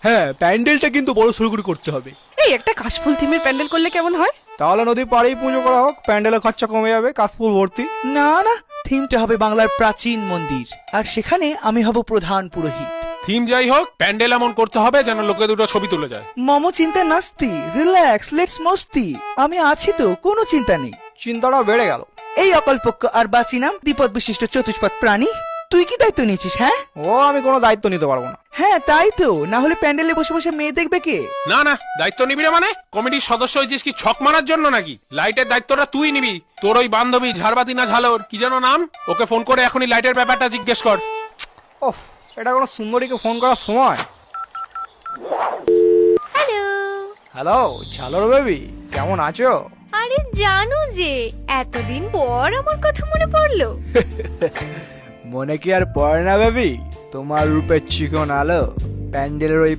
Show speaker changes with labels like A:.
A: হ্যাঁ, প্যান্ডেলটা কিন্তু বড় সড়ো করে করতে হবে।
B: এই একটা কাশফুল থিমের প্যান্ডেল করলে কেমন হয়?
A: তাহলে নদীর পাড়েই পুজো করা হোক, প্যান্ডেলের খরচা কমে যাবে, কাশফুল ভর্তি।
C: না না, থিমটা হবে বাংলার প্রাচীন মন্দির, আর সেখানে আমি হব প্রধান পুরোহিত।
D: থিম যাই হোক, প্যান্ডেল এমন করতে হবে যেন লোকে দুটো ছবি তুলে যায়।
C: মম চিন্তা নাস্তি, রিল্যাক্স, লেটস মস্তি। আমি আছি তো, কোনো চিন্তা নেই।
A: চিন্তাটা বেড়ে গেল।
C: এই অকল্পক্ষ আর বাঁচি নাম দ্বিপদ বিশিষ্ট চতুষ্পদ প্রাণী। তুই কি দায়িত্ব নিয়েছিস? হ্যাঁ
A: ও, আমি কোনো দায়িত্ব নিতে পারবো না।
C: হ্যাঁ, তাই তো, না হলে প্যান্ডেলে বসে বসে মেয়ে দেখবে কে?
D: না না, দায়িত্ব নিবি না মানে? কমিটির সদস্য হয়েছিস কি ছক মারার জন্য নাকি? লাইটের দায়িত্বটা তুই নিবি। তোর ওই বান্ধবী ঝাড়বাতি না ঝালোর কি যেন নাম, ওকে ফোন করে এখনই লাইটের ব্যাপারটা জিজ্ঞেস কর।
A: ওহ, এটা কোনো সুন্দরীকে ফোন করার সময়?
E: হ্যালো।
A: হ্যালো ঝালর বেবি, কেমন আছো?
E: আরে জানো যে এতদিন পর আমার কথা মনে পড়লো।
A: মনে কি আর পড়ে না বেবি? তোমার রূপের চিকন আলো প্যান্ডেলের ওই